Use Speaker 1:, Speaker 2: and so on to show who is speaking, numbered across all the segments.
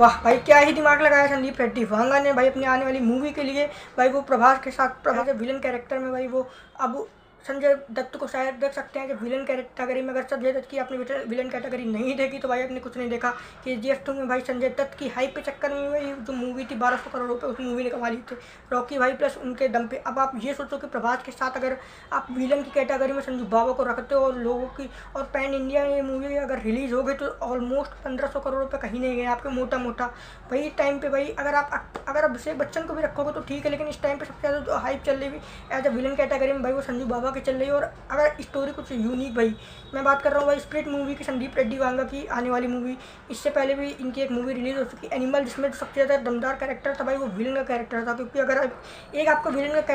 Speaker 1: वाह भाई, क्या ही दिमाग लगाया संदीप रेड्डी वांगा ने भाई अपनी आने वाली मूवी के लिए। भाई वो प्रभास के साथ, प्रभास के विलन कैरेक्टर में भाई वो अब संजय दत्त को शायद देख सकते हैं कि विलन कैटेगरी में। अगर संजय दत्त की आपने विलन कैटेगरी नहीं देखी तो भाई आपने कुछ नहीं देखा। KGF 2 में भाई संजय दत्त की हाइप के चक्कर में भाई जो मूवी थी 1200 करोड़ रुपए उस मूवी ने कमा ली थी, रॉकी भाई प्लस उनके दम पे। अब आप ये सोचो कि प्रभास के साथ अगर आप विलन की कैटेगरी में संजू बाबा को रखते हो और लोगों की, और पैन इंडिया ये मूवी अगर रिलीज़ हो गई तो ऑलमोस्ट 1500 करोड़ रुपये कहीं नहीं गए आपके मोटा मोटा। भाई टाइम पे भाई अगर अभिषेक बच्चन को भी रखोगे तो ठीक है, लेकिन इस टाइम पे सबसे ज़्यादा जो हाइप चल रही है एज अ विलन कैटेगरी में भाई वो संजू बाबा की चल रही है। और अगर स्टोरी कुछ यूनिक, भाई मैं बात कर रहा हूँ भाई स्प्लिट मूवी की, संदीप रेड्डी वांगा की आने वाली मूवी। इससे पहले भी इनकी एक मूवी रिलीज हो चुकी एनिमल, जिसमें सबसे ज़्यादा दमदार कैरेक्टर था भाई वो विलन का कैरेक्टर था। क्योंकि अगर एक आपका विलन का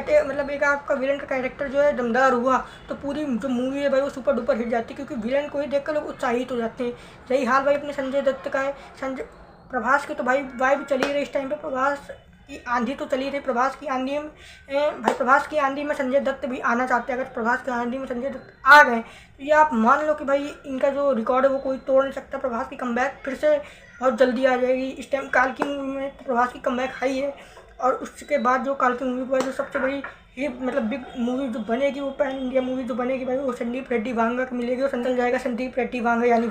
Speaker 1: एक आपका विलन का कैरेक्टर जो है दमदार हुआ तो पूरी जो मूवी है भाई वो सुपर डुपर हिट जाती है, क्योंकि विलन को ही देख कर लोग उत्साहित हो जाते हैं। यही हाल भाई अपने संजय दत्त का है। प्रभास के तो भाई वाइब चली रही इस टाइम पे, प्रभास की आंधी तो चली रही। प्रभास की आंधी में भाई प्रभास की आंधी में संजय दत्त भी आना चाहते हैं। अगर प्रभास की आंधी में संजय दत्त आ गए तो ये आप मान लो कि भाई इनका जो रिकॉर्ड है वो कोई तोड़ नहीं सकता। प्रभास की कमबैक फिर से बहुत जल्दी आ जाएगी। इस टाइम काल की मूवी में तो प्रभास की कमबैक हाई है, और उसके बाद जो काल की मूवी पर जो सबसे बड़ी ये मतलब बिग मूवी जो बनेगी, वो पैन इंडिया मूवी जो बनेगी भाई वो संदीप रेड्डी वांगा की मिलेगी। और संदल जाएगा संदीप रेड्डी वांगा यानी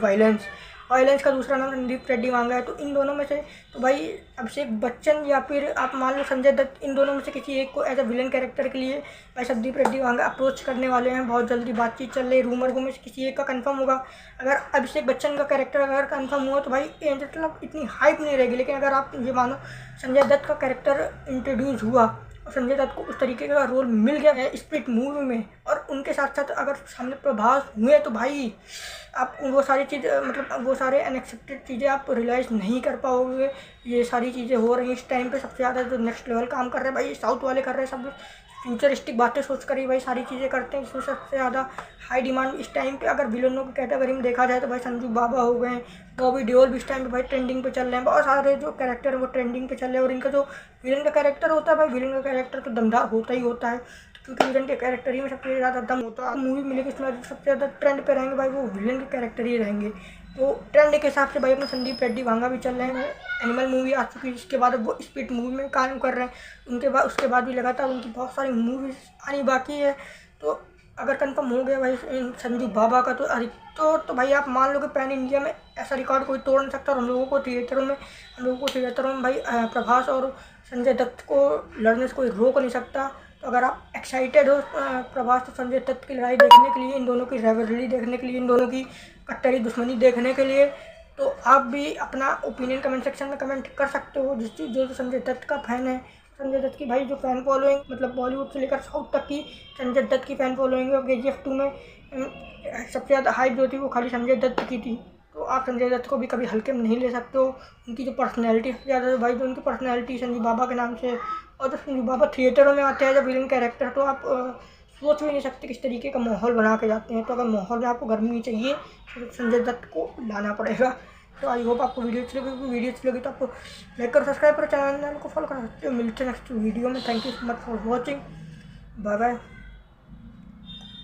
Speaker 1: वायलेंस का दूसरा नाम संदीप रेड्डी वांगा है। तो इन दोनों में से तो भाई अभिषेक बच्चन या फिर आप मान लो संजय दत्त, इन दोनों में से किसी एक को एज अ विलन कैरेक्टर के लिए भाई संदीप रेड्डी वांगा अप्रोच करने वाले हैं। बहुत जल्दी बातचीत चल रही, रूमर में से किसी एक का कंफर्म होगा। अगर अभिषेक बच्चन का कैरेक्टर अगर कंफर्म हुआ तो भाई मतलब इतनी हाइप नहीं रहेगी। लेकिन अगर आप ये मानो संजय दत्त का कैरेक्टर इंट्रोड्यूस हुआ और संजय दत्त को उस तरीके का रोल मिल गया है स्प्लिट मूवी में, और उनके साथ साथ अगर सामने प्रभास हुए तो भाई आप वो सारी चीज़ मतलब वो सारे अनएक्सपेक्टेड चीज़ें आप रियलाइज़ नहीं कर पाओगे। ये सारी चीज़ें हो रही हैं इस टाइम पे। सबसे ज़्यादा जो नेक्स्ट लेवल काम कर रहे हैं भाई साउथ वाले कर रहे हैं, सब फ्यूचरिस्टिक बातें सोच कर ही भाई सारी चीज़ें करते हैं। इसमें सबसे ज़्यादा हाई डिमांड इस टाइम पे अगर विलनों की कैटेगरी में देखा जाए तो भाई संजू बाबा हो गए, बॉबी देओल भी इस टाइम पे भाई ट्रेंडिंग पे चल रहे हैं। बहुत सारे जो कैरेक्टर हैं वो ट्रेंडिंग पे चल रहे हैं। और इनका जो विलन का कैरेक्टर होता है भाई, विलन का कैरेक्टर तो दमदार होता ही होता है, क्योंकि विलन के कैरेक्टर ही में सबसे ज़्यादा दम होता है। मूवी मिलेगी इसमें सबसे ज़्यादा ट्रेंड पे रहेंगे भाई वो विलन के कैरेक्टर ही रहेंगे। तो ट्रेंड के हिसाब से भाई अपने संदीप रेड्डी वांगा भी चल रहे हैं। एनिमल मूवी आ चुकी है, इसके बाद वो स्पिरिट मूवी में काम कर रहे हैं। उसके बाद भी लगातार उनकी बहुत सारी मूवीज आनी बाकी है। तो अगर कंफर्म हो गया भाई संजू बाबा का तो भाई आप मान लो कि पैन इंडिया में ऐसा रिकॉर्ड कोई तोड़ नहीं सकता। और हम लोगों को थिएटरों में भाई प्रभास और संजय दत्त को लड़ने से कोई रोक नहीं सकता। तो अगर आप एक्साइटेड हो प्रभास और संजय दत्त की लड़ाई देखने के लिए, इन दोनों की राइवलरी देखने के लिए, इन दोनों की कट्टरी दुश्मनी देखने के लिए, तो आप भी अपना ओपिनियन कमेंट सेक्शन में कमेंट कर सकते हो। जो संजय दत्त का फैन है, संजय दत्त की भाई जो फ़ैन फॉलोइंग मतलब बॉलीवुड से लेकर साउथ तक की संजय दत्त की फ़ैन फॉलोइंग है। और KGF 2 में सबसे ज़्यादा हाइप जो थी वो खाली संजय दत्त की थी। तो आप संजय दत्त को भी कभी हल्के में नहीं ले सकते हो। उनकी जो पर्सनैलिटी सबसे ज़्यादा है भाई, जो उनकी पर्सनैलिटी संजू बाबा के नाम से। और जब संजू बाबा थिएटरों में आते हैं जब विलन कैरेक्टर, तो आप सोच भी नहीं सकते किस तरीके का माहौल बना के जाते हैं। तो अगर माहौल में आपको गर्मी चाहिए तो संजय दत्त को लाना पड़ेगा। तो आई होप आपको वीडियो अच्छी लगी तो आपको लाइक करो, सब्सक्राइब करो, चैनल को फॉलो कर सकते हो। मिलते हैं नेक्स्ट वीडियो में। Thank you so much for watching. Bye bye.